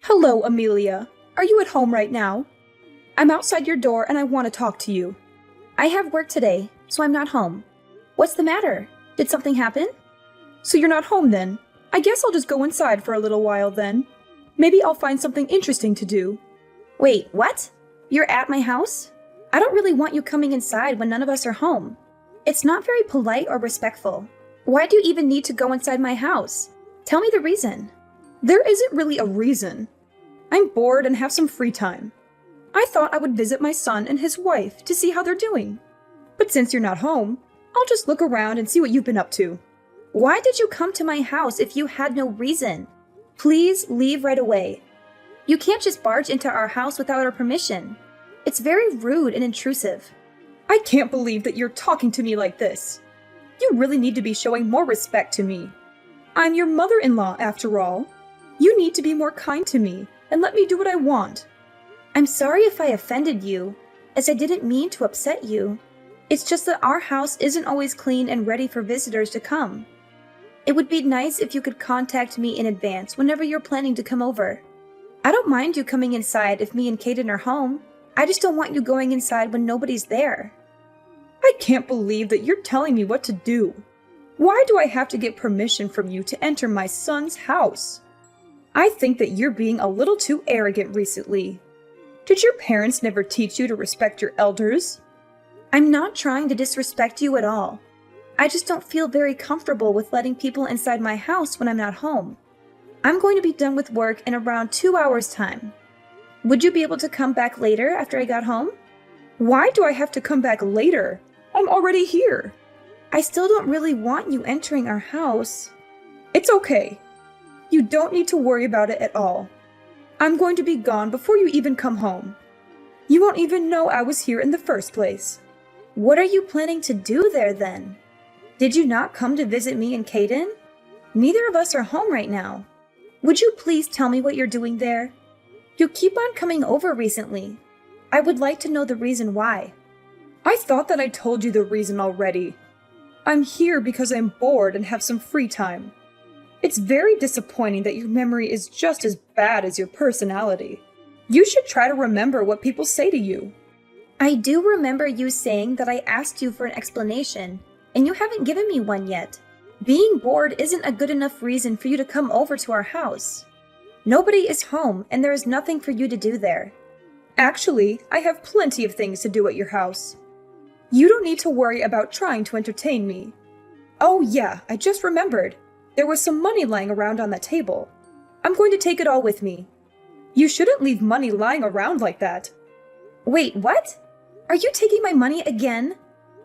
Hello, Amelia. Are you at home right now? I'm outside your door and I want to talk to you. I have work today, so I'm not home. What's the matter? Did something happen? So you're not home then? I guess I'll just go inside for a little while then. Maybe I'll find something interesting to do. Wait, what? You're at my house? I don't really want you coming inside when none of us are home. It's not very polite or respectful. Why do you even need to go inside my house? Tell me the reason. There isn't really a reason. I'm bored and have some free time. I thought I would visit my son and his wife to see how they're doing. But since you're not home, I'll just look around and see what you've been up to. Why did you come to my house if you had no reason? Please leave right away. You can't just barge into our house without our permission. It's very rude and intrusive. I can't believe that you're talking to me like this. You really need to be showing more respect to me. I'm your mother-in-law, after all. You need to be more kind to me and let me do what I want. I'm sorry if I offended you, as I didn't mean to upset you. It's just that our house isn't always clean and ready for visitors to come. It would be nice if you could contact me in advance whenever you're planning to come over. I don't mind you coming inside if me and Kaden are home. I just don't want you going inside when nobody's there. I can't believe that you're telling me what to do. Why do I have to get permission from you to enter my son's house? I think that you're being a little too arrogant recently. Did your parents never teach you to respect your elders? I'm not trying to disrespect you at all. I just don't feel very comfortable with letting people inside my house when I'm not home. I'm going to be done with work in around 2 hours' time. Would you be able to come back later after I got home? Why do I have to come back later? I'm already here. I still don't really want you entering our house. It's okay. You don't need to worry about it at all. I'm going to be gone before you even come home. You won't even know I was here in the first place. What are you planning to do there then? Did you not come to visit me and Kaden? Neither of us are home right now. Would you please tell me what you're doing there? You keep on coming over recently. I would like to know the reason why. I thought that I told you the reason already. I'm here because I'm bored and have some free time. It's very disappointing that your memory is just as bad as your personality. You should try to remember what people say to you. I do remember you saying that I asked you for an explanation, and you haven't given me one yet. Being bored isn't a good enough reason for you to come over to our house. Nobody is home, and there is nothing for you to do there. Actually, I have plenty of things to do at your house. You don't need to worry about trying to entertain me. Oh yeah, I just remembered. There was some money lying around on that table. I'm going to take it all with me. You shouldn't leave money lying around like that. Wait, what? Are you taking my money again?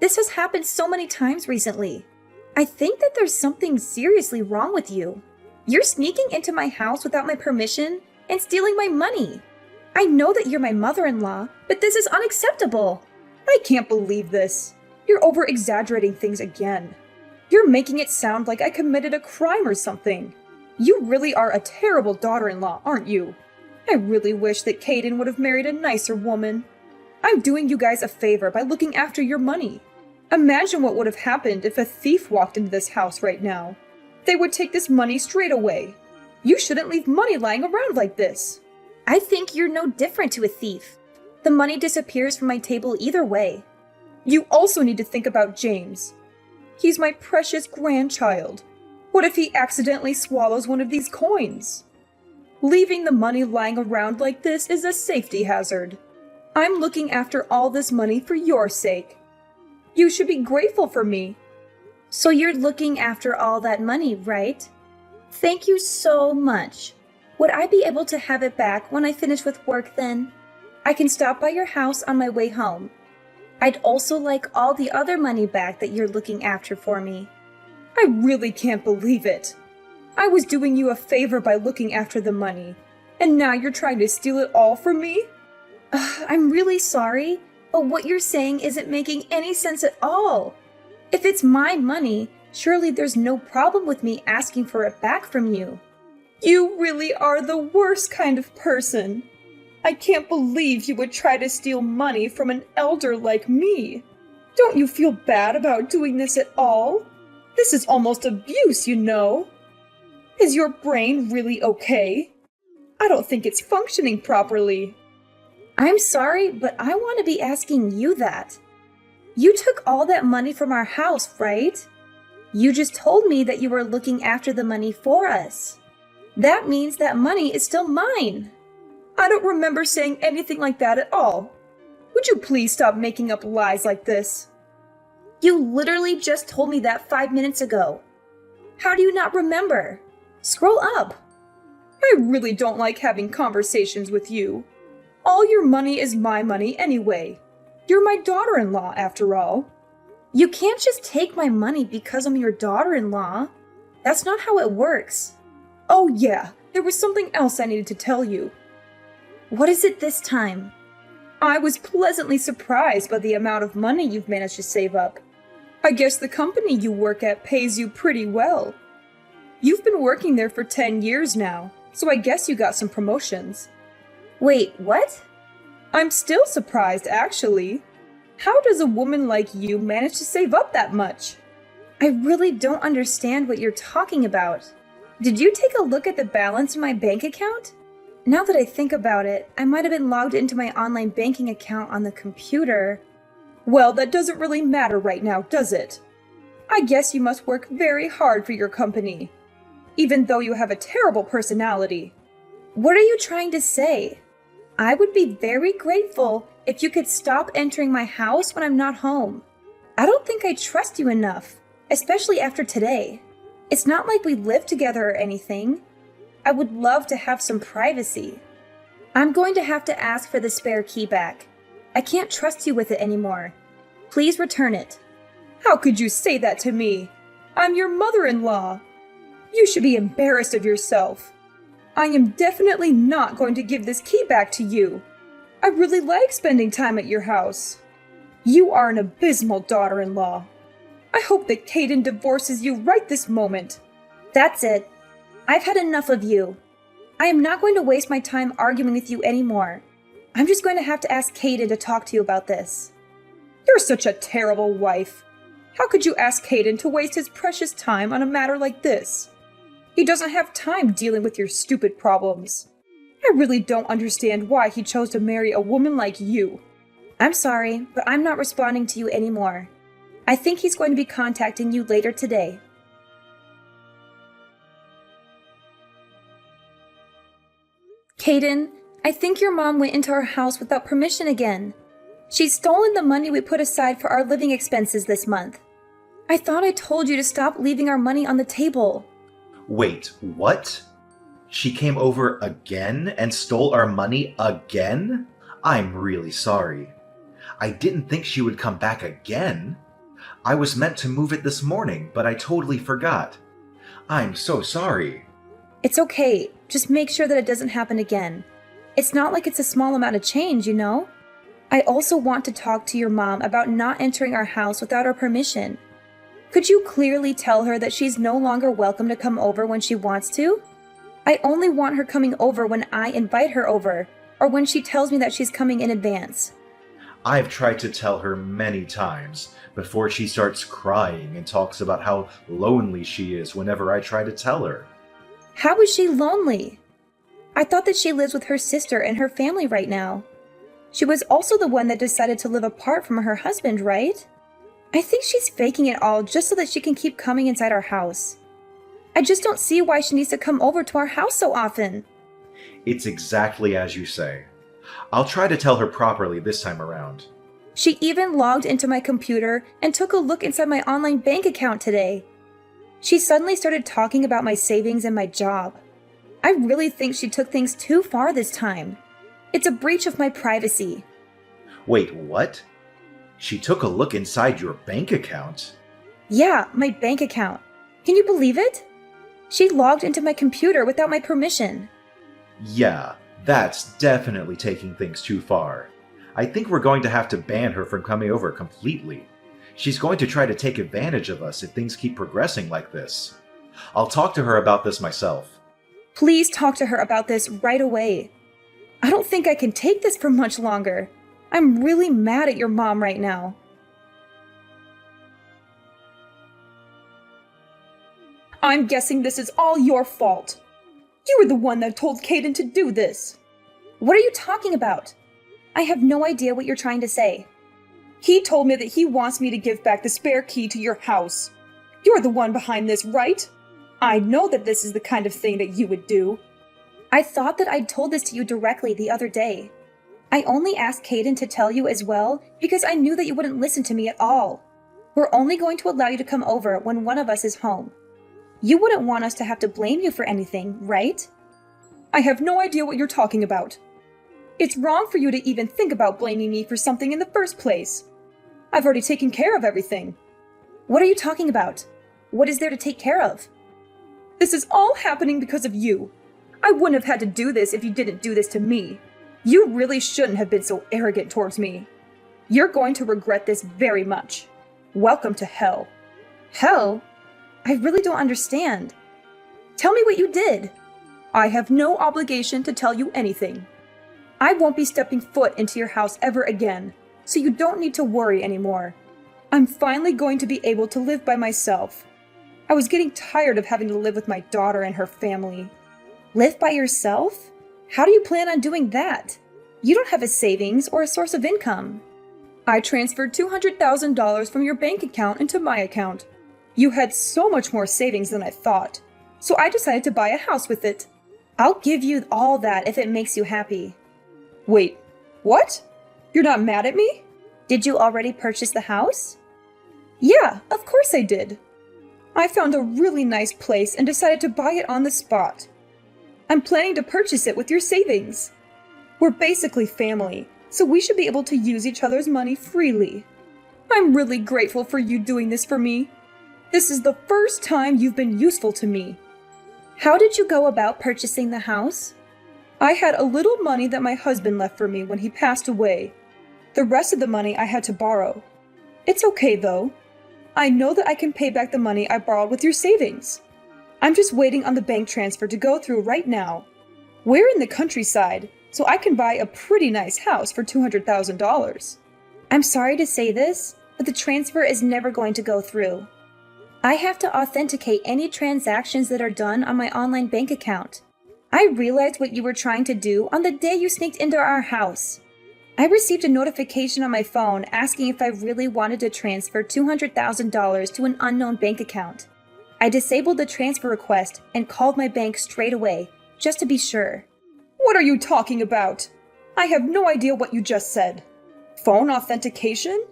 This has happened so many times recently. I think that there's something seriously wrong with you. You're sneaking into my house without my permission and stealing my money. I know that you're my mother-in-law, but this is unacceptable. I can't believe this. You're over-exaggerating things again. You're making it sound like I committed a crime or something. You really are a terrible daughter-in-law, aren't you? I really wish that Kaden would have married a nicer woman. I'm doing you guys a favor by looking after your money. Imagine what would have happened if a thief walked into this house right now. They would take this money straight away. You shouldn't leave money lying around like this. I think you're no different to a thief. The money disappears from my table either way. You also need to think about James. He's my precious grandchild. What if he accidentally swallows one of these coins? Leaving the money lying around like this is a safety hazard. I'm looking after all this money for your sake. You should be grateful for me. So you're looking after all that money, right? Thank you so much. Would I be able to have it back when I finish with work then? I can stop by your house on my way home. I'd also like all the other money back that you're looking after for me. I really can't believe it. I was doing you a favor by looking after the money, and now you're trying to steal it all from me? I'm really sorry, but what you're saying isn't making any sense at all. If it's my money, surely there's no problem with me asking for it back from you. You really are the worst kind of person. I can't believe you would try to steal money from an elder like me. Don't you feel bad about doing this at all? This is almost abuse, you know. Is your brain really okay? I don't think it's functioning properly. I'm sorry, but I want to be asking you that. You took all that money from our house, right? You just told me that you were looking after the money for us. That means that money is still mine. I don't remember saying anything like that at all. Would you please stop making up lies like this? You literally just told me that 5 minutes ago. How do you not remember? Scroll up. I really don't like having conversations with you. All your money is my money anyway. You're my daughter-in-law, after all. You can't just take my money because I'm your daughter-in-law. That's not how it works. Oh yeah, there was something else I needed to tell you. What is it this time? I was pleasantly surprised by the amount of money you've managed to save up. I guess the company you work at pays you pretty well. You've been working there for 10 years now, so I guess you got some promotions. Wait, what? I'm still surprised, actually. How does a woman like you manage to save up that much? I really don't understand what you're talking about. Did you take a look at the balance in my bank account? Now that I think about it, I might have been logged into my online banking account on the computer. Well, that doesn't really matter right now, does it? I guess you must work very hard for your company, even though you have a terrible personality. What are you trying to say? I would be very grateful if you could stop entering my house when I'm not home. I don't think I trust you enough, especially after today. It's not like we live together or anything. I would love to have some privacy. I'm going to have to ask for the spare key back. I can't trust you with it anymore. Please return it. How could you say that to me? I'm your mother-in-law. You should be embarrassed of yourself. I am definitely not going to give this key back to you. I really like spending time at your house. You are an abysmal daughter-in-law. I hope that Caden divorces you right this moment. That's it. I've had enough of you. I am not going to waste my time arguing with you anymore. I'm just going to have to ask Caden to talk to you about this. You're such a terrible wife. How could you ask Caden to waste his precious time on a matter like this? He doesn't have time dealing with your stupid problems. I really don't understand why he chose to marry a woman like you. I'm sorry, but I'm not responding to you anymore. I think he's going to be contacting you later today. Caden, I think your mom went into our house without permission again. She's stolen the money we put aside for our living expenses this month. I thought I told you to stop leaving our money on the table. Wait, what? She came over again and stole our money again? I'm really sorry. I didn't think she would come back again. I was meant to move it this morning, but I totally forgot. I'm so sorry. It's okay. Just make sure that it doesn't happen again. It's not like it's a small amount of change, you know? I also want to talk to your mom about not entering our house without our permission. Could you clearly tell her that she's no longer welcome to come over when she wants to? I only want her coming over when I invite her over, or when she tells me that she's coming in advance. I've tried to tell her many times before she starts crying and talks about how lonely she is whenever I try to tell her. How is she lonely? I thought that she lives with her sister and her family right now. She was also the one that decided to live apart from her husband, right? I think she's faking it all just so that she can keep coming inside our house. I just don't see why she needs to come over to our house so often. It's exactly as you say. I'll try to tell her properly this time around. She even logged into my computer and took a look inside my online bank account today. She suddenly started talking about my savings and my job. I really think she took things too far this time. It's a breach of my privacy. Wait, what? She took a look inside your bank account? Yeah, my bank account. Can you believe it? She logged into my computer without my permission. Yeah, that's definitely taking things too far. I think we're going to have to ban her from coming over completely. She's going to try to take advantage of us if things keep progressing like this. I'll talk to her about this myself. Please talk to her about this right away. I don't think I can take this for much longer. I'm really mad at your mom right now. I'm guessing this is all your fault. You were the one that told Caden to do this. What are you talking about? I have no idea what you're trying to say. He told me that he wants me to give back the spare key to your house. You're the one behind this, right? I know that this is the kind of thing that you would do. I thought that I'd told this to you directly the other day. I only asked Caden to tell you as well because I knew that you wouldn't listen to me at all. We're only going to allow you to come over when one of us is home. You wouldn't want us to have to blame you for anything, right? I have no idea what you're talking about. It's wrong for you to even think about blaming me for something in the first place. I've already taken care of everything. What are you talking about? What is there to take care of? This is all happening because of you. I wouldn't have had to do this if you didn't do this to me. You really shouldn't have been so arrogant towards me. You're going to regret this very much. Welcome to hell. Hell? I really don't understand. Tell me what you did. I have no obligation to tell you anything. I won't be stepping foot into your house ever again, so you don't need to worry anymore. I'm finally going to be able to live by myself. I was getting tired of having to live with my daughter and her family. Live by yourself? How do you plan on doing that? You don't have a savings or a source of income. I transferred $200,000 from your bank account into my account. You had so much more savings than I thought, so I decided to buy a house with it. I'll give you all that if it makes you happy. Wait, what? You're not mad at me? Did you already purchase the house? Yeah, of course I did. I found a really nice place and decided to buy it on the spot. I'm planning to purchase it with your savings. We're basically family, so we should be able to use each other's money freely. I'm really grateful for you doing this for me. This is the first time you've been useful to me. How did you go about purchasing the house? I had a little money that my husband left for me when he passed away. The rest of the money I had to borrow. It's okay though. I know that I can pay back the money I borrowed with your savings. I'm just waiting on the bank transfer to go through right now. We're in the countryside, so I can buy a pretty nice house for $200,000. I'm sorry to say this, but the transfer is never going to go through. I have to authenticate any transactions that are done on my online bank account. I realized what you were trying to do on the day you sneaked into our house. I received a notification on my phone asking if I really wanted to transfer $200,000 to an unknown bank account. I disabled the transfer request and called my bank straight away, just to be sure. What are you talking about? I have no idea what you just said. Phone authentication?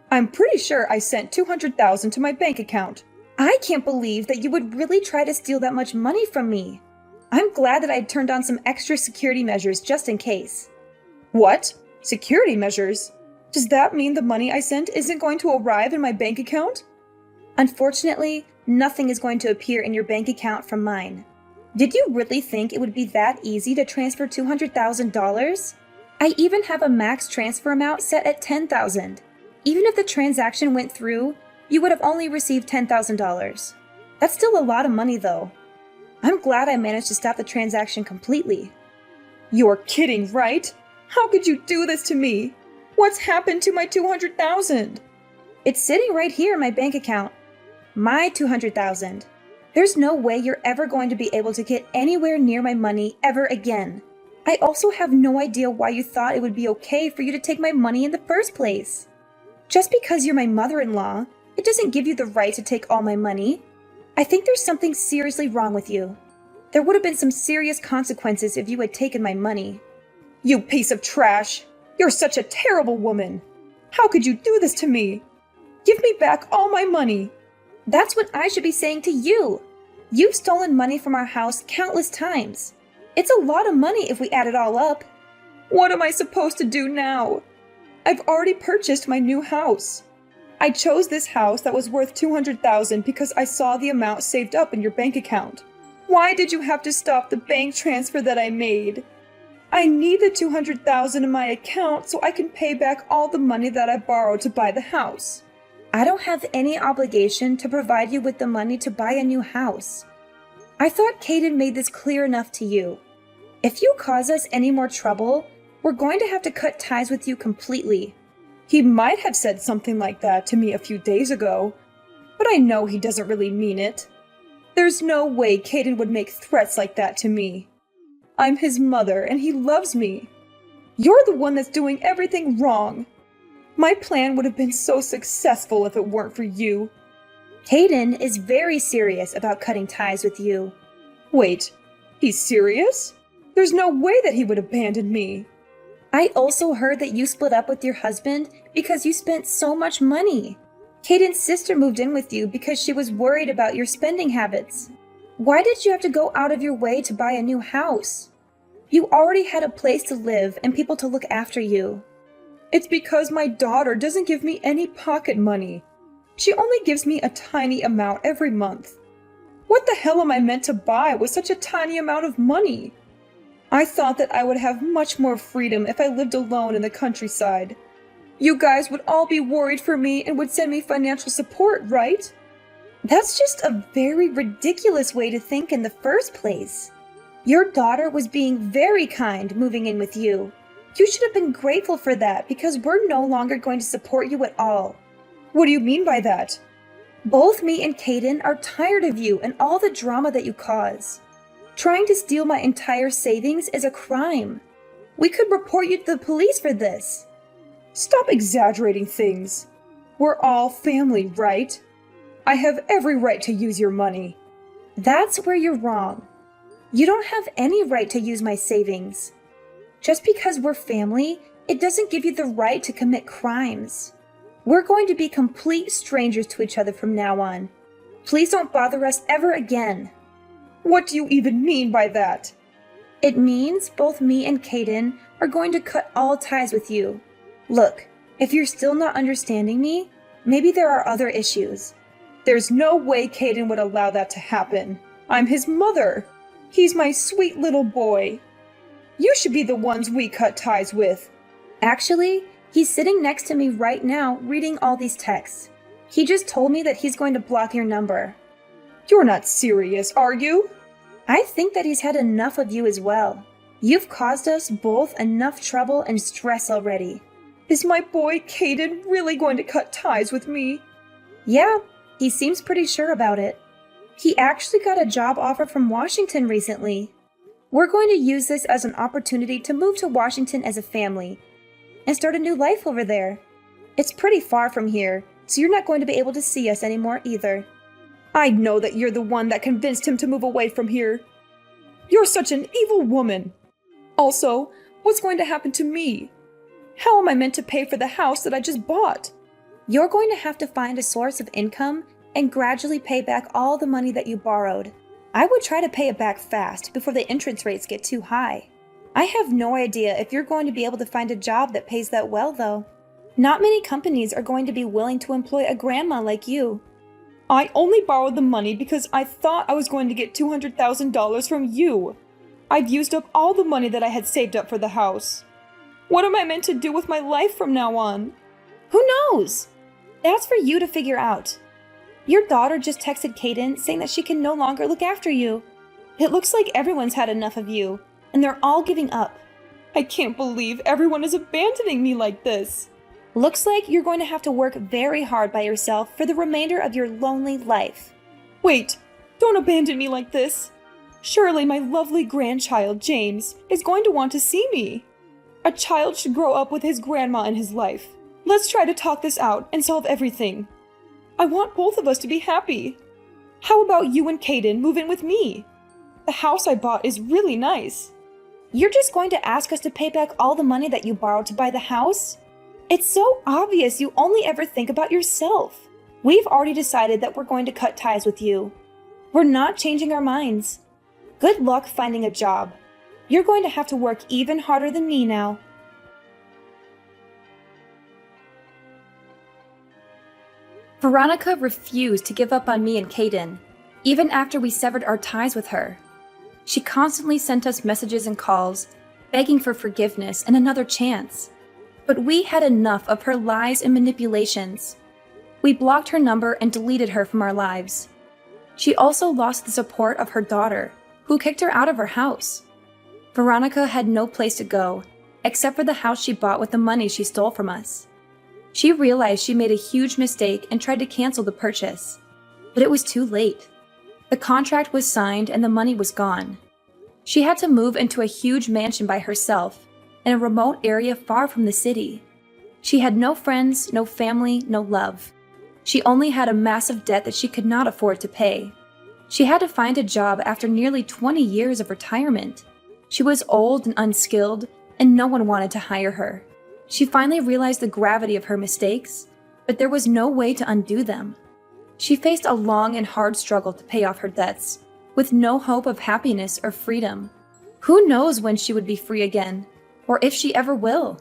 I'm pretty sure I sent $200,000 to my bank account. I can't believe that you would really try to steal that much money from me. I'm glad that I'd turned on some extra security measures just in case. What? Security measures? Does that mean the money I sent isn't going to arrive in my bank account? Unfortunately, nothing is going to appear in your bank account from mine. Did you really think it would be that easy to transfer $200,000? I even have a max transfer amount set at $10,000. Even if the transaction went through, you would have only received $10,000. That's still a lot of money though. I'm glad I managed to stop the transaction completely. You're kidding, right? How could you do this to me? What's happened to my $200,000? It's sitting right here in my bank account. My $200,000. There's no way you're ever going to be able to get anywhere near my money ever again. I also have no idea why you thought it would be okay for you to take my money in the first place. Just because you're my mother-in-law, it doesn't give you the right to take all my money. I think there's something seriously wrong with you. There would have been some serious consequences if you had taken my money. You piece of trash! You're such a terrible woman! How could you do this to me? Give me back all my money! That's what I should be saying to you! You've stolen money from our house countless times. It's a lot of money if we add it all up. What am I supposed to do now? I've already purchased my new house. I chose this house that was worth $200,000 because I saw the amount saved up in your bank account. Why did you have to stop the bank transfer that I made? I need the $200,000 in my account so I can pay back all the money that I borrowed to buy the house. I don't have any obligation to provide you with the money to buy a new house. I thought Caden made this clear enough to you. If you cause us any more trouble, we're going to have to cut ties with you completely. He might have said something like that to me a few days ago, but I know he doesn't really mean it. There's no way Caden would make threats like that to me. I'm his mother, and he loves me. You're the one that's doing everything wrong. My plan would have been so successful if it weren't for you. Caden is very serious about cutting ties with you. Wait, he's serious? There's no way that he would abandon me. I also heard that you split up with your husband because you spent so much money. Caden's sister moved in with you because she was worried about your spending habits. Why did you have to go out of your way to buy a new house? You already had a place to live and people to look after you. It's because my daughter doesn't give me any pocket money. She only gives me a tiny amount every month. What the hell am I meant to buy with such a tiny amount of money? I thought that I would have much more freedom if I lived alone in the countryside. You guys would all be worried for me and would send me financial support, right? That's just a very ridiculous way to think in the first place. Your daughter was being very kind moving in with you. You should have been grateful for that because we're no longer going to support you at all. What do you mean by that? Both me and Caden are tired of you and all the drama that you cause. Trying to steal my entire savings is a crime. We could report you to the police for this. Stop exaggerating things. We're all family, right? I have every right to use your money. That's where you're wrong. You don't have any right to use my savings. Just because we're family, it doesn't give you the right to commit crimes. We're going to be complete strangers to each other from now on. Please don't bother us ever again. What do you even mean by that? It means both me and Caden are going to cut all ties with you. Look, if you're still not understanding me, maybe there are other issues. There's no way Caden would allow that to happen. I'm his mother. He's my sweet little boy. You should be the ones we cut ties with. Actually, he's sitting next to me right now reading all these texts. He just told me that he's going to block your number. You're not serious, are you? I think that he's had enough of you as well. You've caused us both enough trouble and stress already. Is my boy Caden really going to cut ties with me? Yeah, he seems pretty sure about it. He actually got a job offer from Washington recently. We're going to use this as an opportunity to move to Washington as a family and start a new life over there. It's pretty far from here, so you're not going to be able to see us anymore either. I know that you're the one that convinced him to move away from here. You're such an evil woman. Also, what's going to happen to me? How am I meant to pay for the house that I just bought? You're going to have to find a source of income and gradually pay back all the money that you borrowed. I would try to pay it back fast before the interest rates get too high. I have no idea if you're going to be able to find a job that pays that well, though. Not many companies are going to be willing to employ a grandma like you. I only borrowed the money because I thought I was going to get $200,000 from you. I've used up all the money that I had saved up for the house. What am I meant to do with my life from now on? Who knows? That's for you to figure out. Your daughter just texted Caden saying that she can no longer look after you. It looks like everyone's had enough of you, and they're all giving up. I can't believe everyone is abandoning me like this. Looks like you're going to have to work very hard by yourself for the remainder of your lonely life. Wait, don't abandon me like this. Surely my lovely grandchild, James, is going to want to see me. A child should grow up with his grandma in his life. Let's try to talk this out and solve everything. I want both of us to be happy. How about you and Caden move in with me? The house I bought is really nice. You're just going to ask us to pay back all the money that you borrowed to buy the house? It's so obvious you only ever think about yourself. We've already decided that we're going to cut ties with you. We're not changing our minds. Good luck finding a job. You're going to have to work even harder than me now. Veronica refused to give up on me and Caden, even after we severed our ties with her. She constantly sent us messages and calls, begging for forgiveness and another chance. But we had enough of her lies and manipulations. We blocked her number and deleted her from our lives. She also lost the support of her daughter, who kicked her out of her house. Veronica had no place to go, except for the house she bought with the money she stole from us. She realized she made a huge mistake and tried to cancel the purchase, but it was too late. The contract was signed and the money was gone. She had to move into a huge mansion by herself in a remote area far from the city. She had no friends, no family, no love. She only had a massive debt that she could not afford to pay. She had to find a job after nearly 20 years of retirement. She was old and unskilled, and no one wanted to hire her. She finally realized the gravity of her mistakes, but there was no way to undo them. She faced a long and hard struggle to pay off her debts, with no hope of happiness or freedom. Who knows when she would be free again, or if she ever will?